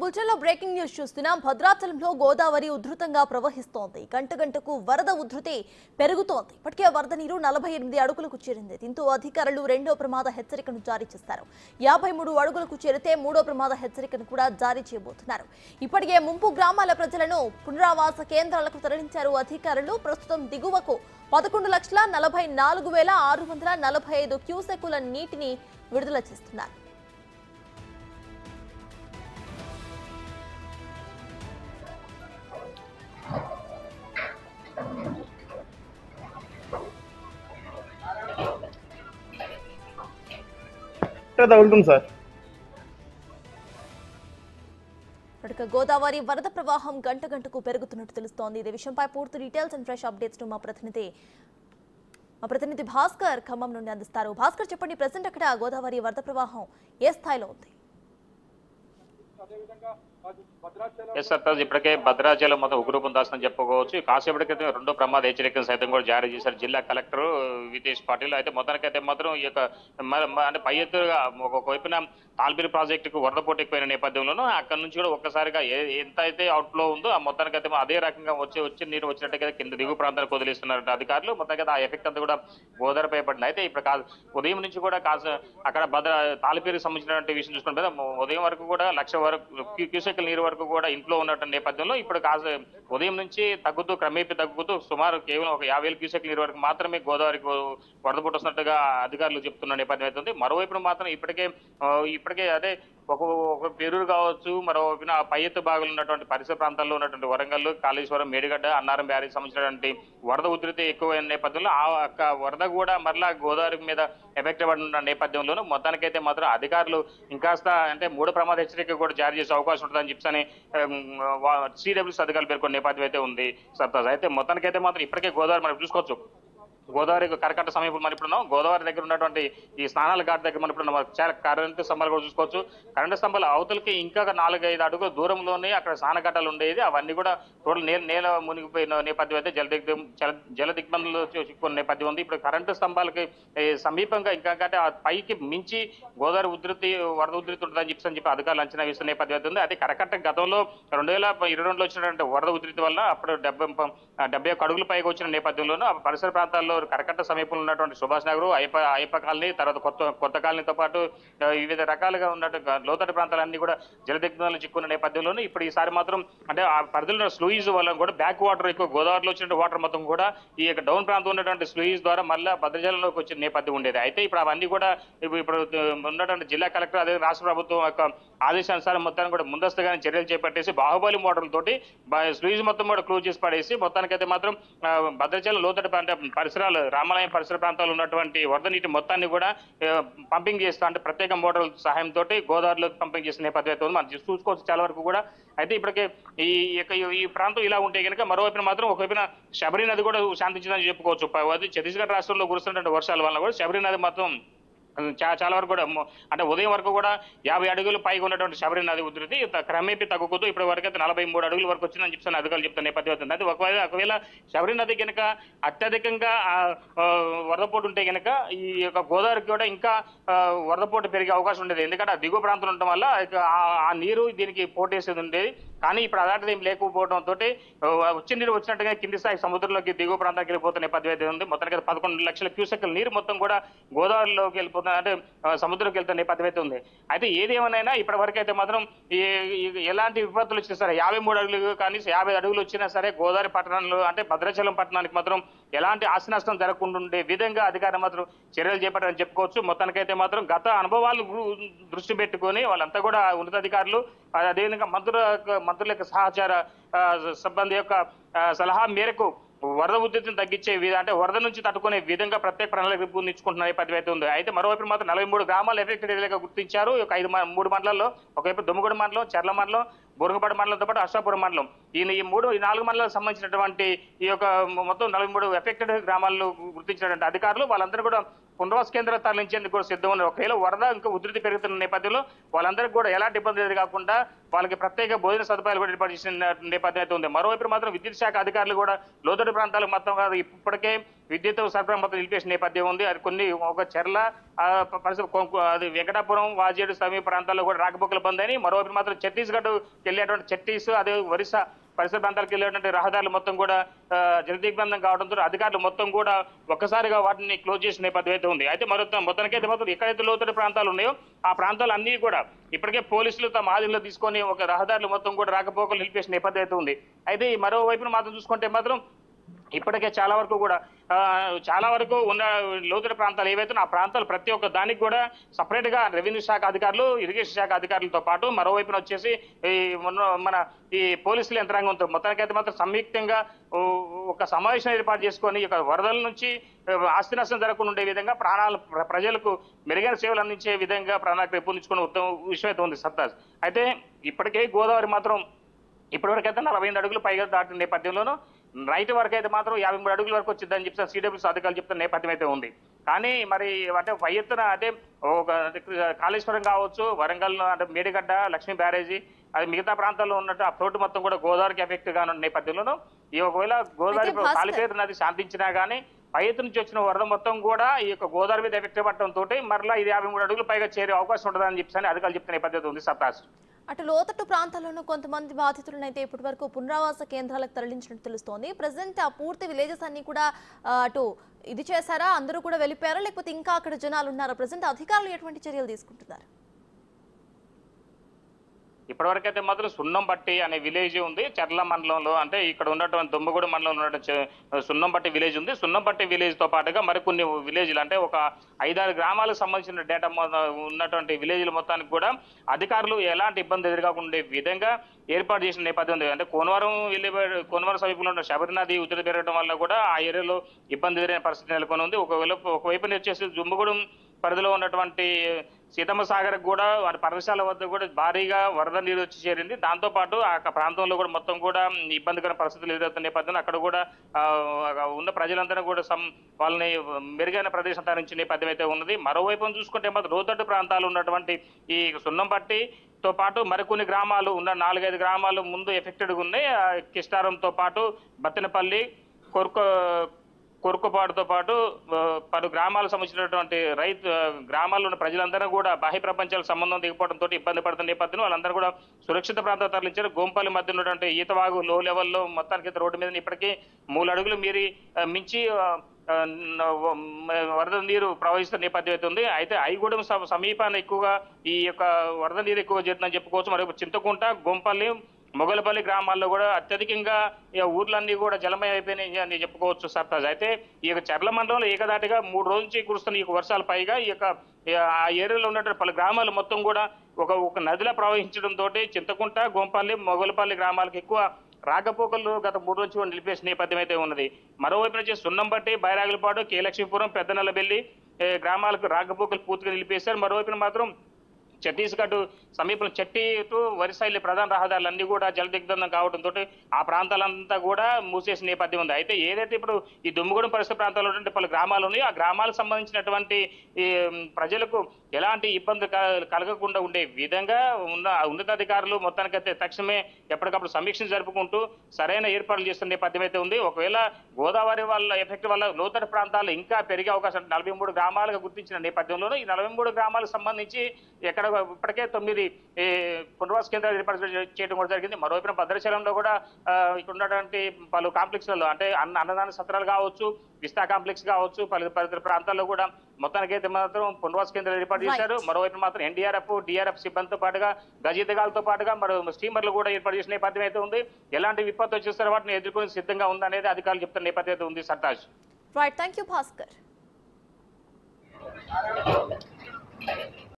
బులెటిన్లో breaking news చూస్తున్నాం. భద్రాచలంలో గోదావరి ఉధృతంగా ప్రవహిస్తోంది. గంట గంటకు వరద ఉధృతి పెరుగుతోంది. ఇప్పటికే వరద నీరు 48 అడుగులకు చేరింది. దీంతో అధికారులు రెండో ప్రమాద హెచ్చరికను జారీ చేశారు. 53 అడుగులకు చేరితే మూడో ప్రమాద హెచ్చరికను కూడా జారీ చేయబోతున్నారు. ఇప్పటికే ముంపు గ్రామాల ప్రజలను పునరావాస కేంద్రాలకు తరలించారు అధికారులు. ప్రస్తుతం దిగువకు 11,44,645 క్యూసెక్కుల నీటిని విడుదల చేస్తున్నారు. తగులుతుంది సార్. గోదావరి వరద ప్రవాహం గంట గంటకు పెరుగుతున్నట్టు తెలుస్తోంది. ఇదే విషయంపై పూర్తి డీటెయిల్స్ అండ్ ఫ్రెష్ అప్డేట్స్ మా ప్రతినిధి భాస్కర్ ఖమ్మం నుండి అందిస్తారు. భాస్కర్, చెప్పండి, ప్రెసెంట్ అక్కడ గోదావరి వరద ప్రవాహం ఏ స్థాయిలో ఉంది? ఇప్పటికే భద్రాచలం మొత్తం ఉగ్రూపం దాస్తుందని చెప్పుకోవచ్చు. కాసేపటి క్రితం రెండో ప్రమాద హెచ్చరికలు సైతం కూడా జారీ చేశారు జిల్లా కలెక్టర్ వితేష్ పాటిల్. అయితే మొత్తానికైతే మాత్రం ఈ యొక్క అంటే పై ఎత్తుగా ఒకవైపున తాల్పిరి ప్రాజెక్టుకు వరద పోటీ ఎక్కువైన నేపథ్యంలోనూ అక్కడ నుంచి కూడా ఒక్కసారిగా ఎంత అయితే అవుట్లో ఉందో ఆ మొత్తానికైతే అదే రకంగా వచ్చి నీరు వచ్చినట్టుగా కింద దిగువ ప్రాంతానికి వదిలిస్తున్నారు అధికారులు. మొత్తానికైతే ఆ ఎఫెక్ట్ అంతా కూడా గోదావరిపై పడింది. అయితే ఇప్పుడు ఉదయం నుంచి కూడా అక్కడ తాలిపేరుకి సంబంధించినటువంటి విషయం చూసుకుంటే ఉదయం వరకు కూడా 1,00,000 వరకు క్యూసెక్కుల నీరు వరకు కూడా ఇంట్లో ఉన్నటువంటి నేపథ్యంలో ఇప్పుడు ఉదయం నుంచి క్రమేపీ తగ్గుతూ సుమారు కేవలం ఒక 50,000 క్యూసెక్కుల నీరు వరకు మాత్రమే గోదావరికి వరద పుట్టొస్తున్నట్టుగా అధికారులు చెప్తున్న నేపథ్యం అవుతుంది. మరోవైపు మాత్రం ఇప్పటికే అదే ఒక పేరూరు కావచ్చు, మరోవైపున పై ఎత్తు భాగంలో ఉన్నటువంటి పరిసర ప్రాంతాల్లో ఉన్నటువంటి వరంగల్, కాళేశ్వరం, మేడిగడ్డ, అన్నారం బ్యారేజ్ సంబంధించినటువంటి వరద ఉధృతి ఎక్కువైన నేపథ్యంలో ఆ వరద కూడా మరలా గోదావరి మీద ఎఫెక్ట్ పడిన నేపథ్యంలోనూ మొత్తానికైతే మాత్రం అధికారులు ఇంకాస్త అంటే మూడో ప్రమాద హెచ్చరిక కూడా జారీ చేసే అవకాశం ఉంటుందని చెప్పని సిడబ్ల్యూసీ అధికారులు పేర్కొన్న నేపథ్యం అయితే ఉంది సర్తాజ్. అయితే మొత్తానికైతే మాత్రం ఇప్పటికే గోదావరి మనం చూసుకోవచ్చు. గోదావరి కరకట్ట సమీపంలో మనం ఇప్పుడున్నాం. గోదావరి దగ్గర ఉన్నటువంటి ఈ స్నానాల ఘాట్ దగ్గర మనం ఇప్పుడు చాలా కరెంటు స్తంభాలు కూడా చూసుకోవచ్చు. కరెంటు స్తంభాలు అవతలకి ఇంకా 4-5 అడుగుల దూరంలోనే అక్కడ స్నానఘట్టాలు ఉండేది. అవన్నీ కూడా టోటల్ నేల మునిగిపోయిన నేపథ్యం అయితే జల దిగ్బంధంలో చిక్కుకున్న నేపథ్యం ఉంది. ఇప్పుడు కరెంటు స్తంభాలకి సమీపంగా ఇంకా ఆ పైకి మించి గోదావరి వరద ఉధృతి ఉంటుందని చెప్పి అధికారులు అంచనా వేస్తున్న నేపథ్యం అవుతుంది. అదే కరకట్ట గతంలో 2022లో వచ్చినటువంటి వరద ఉధృతి వల్ల అప్పుడు 71 అడుగుల పైకి వచ్చిన నేపథ్యంలోనూ పరిసర ప్రాంతాల్లో కరకట్ట సమీపంలో ఉన్నటువంటి సుభాష్ నగర్, అయ్యప్ప కాలనీ, తర్వాత కొత్త కాలనీతో పాటు వివిధ రకాలుగా ఉన్నట్టు లోతట్టు ప్రాంతాలన్నీ కూడా జలదిగ్బంధాలు చిక్కున్న నేపథ్యంలోనూ ఇప్పుడు ఈసారి మాత్రం అంటే ఆ పరిధిలో స్లూయిజ్ వల్ల కూడా బ్యాక్ వాటర్ ఎక్కువ గోదావరిలో వచ్చిన వాటర్ మొత్తం కూడా ఈ యొక్క డౌన్ ప్రాంతం ఉన్నటువంటి స్లూయిజ్ ద్వారా మళ్ళీ భద్రాచలంలోకి వచ్చిన నేపథ్యం ఉండేది. అయితే ఇప్పుడు అవన్నీ కూడా ఇప్పుడు ఉన్నటువంటి జిల్లా కలెక్టర్ అదే రాష్ట్ర ప్రభుత్వం యొక్క ఆదేశానుసారం మొత్తాన్ని కూడా ముందస్తుగానే చర్యలు చేపట్టేసి బాహుబలి మోటార్లతోటి స్లూయిజ్ మొత్తం కూడా క్లోజ్ చేసి పడేసి మొత్తానికైతే మాత్రం భద్రాచలం లోతట్టు పరిసరాలు రామాలయం పరిసర ప్రాంతాల్లో ఉన్నటువంటి వరద నీటి మొత్తాన్ని కూడా పంపింగ్ చేస్తా అంటే ప్రత్యేక మోటార్ల సహాయంతో గోదావరిలోకి పంపింగ్ చేసిన నేపథ్యం అయితే ఉంది. మనం చూసుకోవచ్చు చాలా వరకు కూడా. అయితే ఇప్పటికే ఈ ప్రాంతం ఇలా ఉంటే కనుక మరోవైపున మాత్రం ఒకవైపున శబరి నది కూడా శాంతించిందని చెప్పుకోవచ్చు. ఛత్తీస్గఢ్ రాష్ట్రంలో కురుస్తున్నటువంటి వర్షాల వల్ల కూడా శబరి నది మాత్రం చాలా వరకు కూడా అంటే ఉదయం వరకు కూడా 50 అడుగులు పైగా ఉన్నటువంటి శబరి నది ఉధృతి క్రమేపీ తగ్గుతూ ఇప్పటి వరకు అయితే 43 అడుగుల వరకు వచ్చిందని చెప్పి అధికారులు చెప్తున్న నేపథ్యం అవుతుంది. అయితే ఒకవేళ శబరి నది కనుక అత్యధికంగా వరదపోటు ఉంటే కనుక ఈ యొక్క గోదావరికి కూడా ఇంకా వరదపోటు పెరిగే అవకాశం ఉండేది. ఎందుకంటే ఆ దిగువ ప్రాంతంలో ఉండటం వల్ల ఆ నీరు దీనికి పోటేసేది ఉండేది. కానీ ఇప్పుడు అలాంటిది ఏం లేకపోవడంతో వచ్చే నీరు వచ్చినట్టుగా కింది స్థాయి సముద్రంలోకి దిగువ ప్రాంతానికి వెళ్ళిపోతున్న నేపథ్యం అయితే ఉంది. మొత్తానికి 11 లక్షల క్యూసెక్కుల నీరు మొత్తం కూడా గోదావరిలోకి వెళ్ళిపోతుంది అంటే సముద్రంకి వెళ్తున్న నేపథ్యం అయితే ఉంది. అయితే ఏది ఏమైనా ఇప్పటి వరకు అయితే మాత్రం ఎలాంటి విపత్తులు వచ్చినా సరే 53 అడుగులు కానీ 50 అడుగులు వచ్చినా సరే గోదావరి పట్టణంలో అంటే భద్రాచలం పట్టణానికి మాత్రం ఎలాంటి ఆస్తి నష్టం జరగకుండా ఉండే విధంగా అధికారులు మాత్రం చర్యలు చేపట్టారని చెప్పుకోవచ్చు. మొత్తానికైతే మాత్రం గత అనుభవాలు దృష్టి పెట్టుకొని వాళ్ళంతా కూడా ఉన్నతాధికారులు అదేవిధంగా మంత్రుల యొక్క సహచార సిబ్బంది యొక్క సలహా మేరకు వరద ఉధృతిని తగ్గించే అంటే వరద నుంచి తట్టుకునే విధంగా ప్రత్యేక ప్రణాళిక రూపొందించుకుంటున్న నేపథ్యం అయితే ఉంది. అయితే మరోవైపు మాత్రం 43 గ్రామాలు ఎఫెక్టెడ్ ఏరియాగా గుర్తించారు. ఒక 3 మండలాల్లో ఒకవైపు దుమ్మగూడ మండలం, చెర్ల మండలం, బురగపాడు మండలంతో పాటు అశ్వాపురం మండలం ఈ 4 మండలాలకు సంబంధించినటువంటి ఈ యొక్క మొత్తం 43 ఎఫెక్టెడ్ గ్రామాలను గుర్తించినటువంటి అధికారులు వాళ్ళందరూ కూడా పునరావాస కేంద్రాలు తరలించేందుకు కూడా సిద్ధం ఉన్నారు. ఒకవేళ వరద ఇంకా ఉధృతి పెరుగుతున్న నేపథ్యంలో వాళ్ళందరికీ కూడా ఎలాంటి ఇబ్బంది లేదు కాకుండా వాళ్ళకి ప్రత్యేక భోజన సదుపాయాలు కూడా ఏర్పాటు చేసిన నేపథ్యం అయితే ఉంది. మరోవైపు మాత్రం విద్యుత్ శాఖ అధికారులు కూడా లోతట్టు ప్రాంతాలకు మొత్తం కాదు ఇప్పటికే విద్యుత్ సరఫరా మొత్తం నిలిపేసిన నేపథ్యం ఉంది. అది కొన్ని ఒక చెర్ల అది వెంకటాపురం వాజేడు సమీప ప్రాంతాల్లో కూడా రాకపోకలు బంద్ అని. మరోవైపు మాత్రం ఛత్తీస్గఢ్ వెళ్ళేటువంటి ఛత్తీస్ అదే ఒరిస్సా పరిసర ప్రాంతాలకు వెళ్ళేటువంటి రహదారులు మొత్తం కూడా జలదిగ్బంధం కావడంతో అధికారులు మొత్తం కూడా ఒక్కసారిగా వాటిని క్లోజ్ చేసిన నేపథ్యం అయితే ఉంది. అయితే మొత్తానికైతే మాత్రం ఎక్కడైతే లోతట్టు ప్రాంతాలు ఉన్నాయో ఆ ప్రాంతాలు అన్ని కూడా ఇప్పటికే పోలీసులు తమ ఆధీనంలో తీసుకొని ఒక రహదారులు మొత్తం కూడా రాకపోకలు నిలిపేసిన నేపథ్యం అయితే ఉంది. అయితే మరోవైపున మాత్రం చూసుకుంటే మాత్రం ఇప్పటికే చాలా వరకు ఉన్న లోతట్టు ప్రాంతాలు ఏవైతే ఆ ప్రాంతాలు ప్రతి ఒక్క దానికి కూడా సపరేట్ గా రెవెన్యూ శాఖ అధికారులు, ఇరిగేషన్ శాఖ అధికారులతో పాటు మరోవైపున వచ్చేసి మన ఈ పోలీసుల యంత్రాంగంతో మొత్తానికైతే మాత్రం సంయుక్తంగా ఒక సమావేశం ఏర్పాటు చేసుకొని ఇక వరదల నుంచి ఆస్తి నష్టం జరగకుండా ఉండే విధంగా ప్రజలకు మెరుగైన సేవలు అందించే విధంగా ప్రణాళిక రూపొందించుకునే ఉత్తమ విషయం అయితే ఉంది సర్తాజ్. అయితే ఇప్పటికే గోదావరి మాత్రం ఇప్పటివరకైతే 48 అడుగులు పైగా దాటిన నేపథ్యంలోనూ రైట్ వరకు అయితే మాత్రం 53 అడుగుల వరకు వచ్చిందని చెప్పి సిడబ్ల్యూసీ అధికారులు చెప్తున్న నేపథ్యం అయితే ఉంది. కానీ మరి అంటే పై ఎత్తున అంటే ఒక కాళేశ్వరం కావచ్చు, వరంగల్ అంటే మేడిగడ్డ, లక్ష్మీ బ్యారేజీ అది మిగతా ప్రాంతాల్లో ఉన్నట్టు ఆ ఫ్లోట్ మొత్తం కూడా గోదావరికి ఎఫెక్ట్ గా ఉన్న నేపథ్యంలోనూ ఈ ఒకవేళ గోదావరి కాలిపేరు నది శాంతించినా కానీ పై ఎత్తు నుంచి వచ్చిన వరద మొత్తం కూడా ఈ యొక్క గోదావరి మీద ఎఫెక్ట్ పడటంతో మరలా ఇది 53 అడుగులు పైగా చేరే అవకాశం ఉంటుందని చెప్పి అధికారులు చెప్తున్న నేపథ్యం ఉంది సర్తాజ్. అటు లోతట్టు ప్రాంతాల్లోనూ కొంతమంది బాధితులను అయితే ఇప్పటి వరకు పునరావాస కేంద్రాలకు తరలించినట్టు తెలుస్తోంది. ప్రజెంట్ ఆ పూర్తి విలేజెస్ అన్ని కూడా అటు ఇది చేశారా, అందరూ కూడా వెళ్ళిపోయారా, లేకపోతే ఇంకా అక్కడ జనాలు ఉన్నారా? ప్రజెంట్ అధికారులు ఎటువంటి చర్యలు తీసుకుంటున్నారు? ఇప్పటివరకైతే మాత్రం సున్నంబట్టి అనే విలేజ్ ఉంది చర్ల మండలంలో, అంటే ఇక్కడ ఉన్నటువంటి దుమ్మగూడ మండలంలో ఉన్నటువంటి సున్నంబట్టి విలేజ్ ఉంది. సున్నంబట్టి విలేజ్ తో పాటుగా మరికొన్ని విలేజ్లు అంటే ఒక 5-6 గ్రామాలకు సంబంధించిన డేటా ఉన్నటువంటి విలేజ్ల మొత్తానికి కూడా అధికారులు ఎలాంటి ఇబ్బంది ఎదురుకాకుండా విధంగా ఏర్పాటు చేసిన నేపథ్యం ఉంది. అంటే కోనవరం సమీపంలో ఉన్న శబరి నది ఉధృతి పెరగడం వల్ల కూడా ఆ ఏరియాలో ఇబ్బంది ఎదురైన పరిస్థితి నెలకొని ఉంది. ఒకవైపు వచ్చేసి దుమ్మగూడెం పరిధిలో ఉన్నటువంటి సీతమ్మ సాగర్ కూడా వాటి పర్ణశాల వద్ద కూడా భారీగా వరద నీరు వచ్చి చేరింది. దాంతోపాటు ఆ ప్రాంతంలో కూడా మొత్తం కూడా ఇబ్బందికర పరిస్థితులు ఎదురవుతున్న నేపథ్యంలో అక్కడ కూడా ఉన్న ప్రజలందరూ కూడా వాళ్ళని మెరుగైన ప్రదేశం తరలించిన నేపథ్యం అయితే ఉన్నది. మరోవైపు చూసుకుంటే మాత్రం లోతట్టు ప్రాంతాలు ఉన్నటువంటి ఈ సున్నంబట్టితో పాటు మరికొన్ని గ్రామాలు ఉన్న 4-5 గ్రామాలు ముందు ఎఫెక్టెడ్గా ఉన్నాయి. కిష్టారంతో పాటు బత్తెనపల్లి, కొరుకుపాటుతో పాటు పలు గ్రామాలకు సంబంధించినటువంటి గ్రామాల్లో ఉన్న ప్రజలందరూ కూడా బాహ్య ప్రపంచాలకు సంబంధం దిగిపోవడంతో ఇబ్బంది పడుతున్న నేపథ్యంలో వాళ్ళందరూ కూడా సురక్షిత ప్రాంతాలు తరలించారు. గోంపల్లి మధ్య ఉన్నటువంటి ఈతవాగు లో లెవెల్లో మొత్తానికి రోడ్డు మీద ఇప్పటికీ 3 అడుగులు మించి వరద నీరు ప్రవహిస్తున్న నేపథ్యం అయితే ఉంది. అయితే ఐగూడెం సమీపాన్ని ఎక్కువగా ఈ యొక్క వరద నీరు ఎక్కువ చేస్తుందని చెప్పుకోవచ్చు. మరి చింతకుంట, గోంపల్లి, మొగలపల్లి గ్రామాల్లో కూడా అత్యధికంగా ఊర్లన్నీ కూడా జలమయం అయిపోయినాయి అని చెప్పుకోవచ్చు సర్తాజ్. అయితే ఈ యొక్క చర్ల మండలంలో ఏకదాటిగా 3 రోజుల నుంచి కురుస్తున్న ఈ వర్షాల పైగా ఈ యొక్క ఆ ఏరియాలో ఉన్నటువంటి పలు గ్రామాలు మొత్తం కూడా ఒక నదిలా ప్రవహించడంతో చింతకుంట, గోంపల్లి, మొగలపల్లి గ్రామాలకు ఎక్కువ రాకపోకలు గత 3 రోజుల నుంచి నిలిపేసిన నేపథ్యం అయితే ఉన్నది. మరోవైపు నుంచి సున్నంబట్టి, బైరాగులపాడు, కేలక్ష్మీపురం, పెద్దనల్లబెల్లి గ్రామాలకు రాకపోకలు పూర్తిగా నిలిపేశారు. మరోవైపున మాత్రం ఛత్తీస్గఢ్ సమీపంలో చెట్టి టు వరిసా ప్రధాన రహదారులన్నీ కూడా జలదిగ్బంధం కావడంతో ఆ ప్రాంతాలంతా కూడా మూసేసిన నేపథ్యం ఉంది. అయితే ఏదైతే ఇప్పుడు ఈ దుమ్మగూడెం పరిసర ప్రాంతాల్లో ఉన్నటువంటి పలు గ్రామాలు ఉన్నాయో ఆ గ్రామాలకు సంబంధించినటువంటి ఈ ప్రజలకు ఎలాంటి ఇబ్బంది కలగకుండా ఉండే విధంగా ఉన్న ఉన్నతాధికారులు మొత్తానికైతే తక్షణమే ఎప్పటికప్పుడు సమీక్షలు జరుపుకుంటూ సరైన ఏర్పాట్లు చేస్తున్న నేపథ్యం అయితే ఉంది. ఒకవేళ గోదావరి వల్ల ఎఫెక్ట్ వల్ల లోతట్టు ప్రాంతాలు ఇంకా పెరిగే అవకాశం 43 గ్రామాలుగా గుర్తించిన నేపథ్యంలోనూ ఈ 43 గ్రామాలకు సంబంధించి ఎక్కడ ఇప్పటికే 9 పునరావాస కేంద్రాలు ఏర్పాటు చేయడం కూడా జరిగింది. మరోవైపున భద్రాచలంలో కూడా ఇక్కడ ఉన్నటువంటి పలు కాంప్లెక్స్లలో అంటే అన్నదాన సత్రాలు కావచ్చు, విస్తా కాంప్లెక్స్ కావచ్చు, పలు ప్రాంతాల్లో కూడా మొత్తానికైతే మాత్రం పునరావాస కేంద్రాలు ఏర్పాటు చేశారు. మరోవైపు మాత్రం ఎన్డీఆర్ఎఫ్, డిఆర్ఎఫ్ సిబ్బందితో పాటుగా గజయితగాలతో పాటుగా మరో స్టీమర్లు కూడా ఏర్పాటు చేసిన నేపథ్యం అయితే ఉంది. ఎలాంటి విపత్తు వచ్చేస్తారో వాటిని ఎదుర్కొని సిద్ధంగా ఉందనేది అధికారులు చెప్తున్న నేపథ్యం అయితే ఉంది Sartaj. Right, thank you Bhaskar.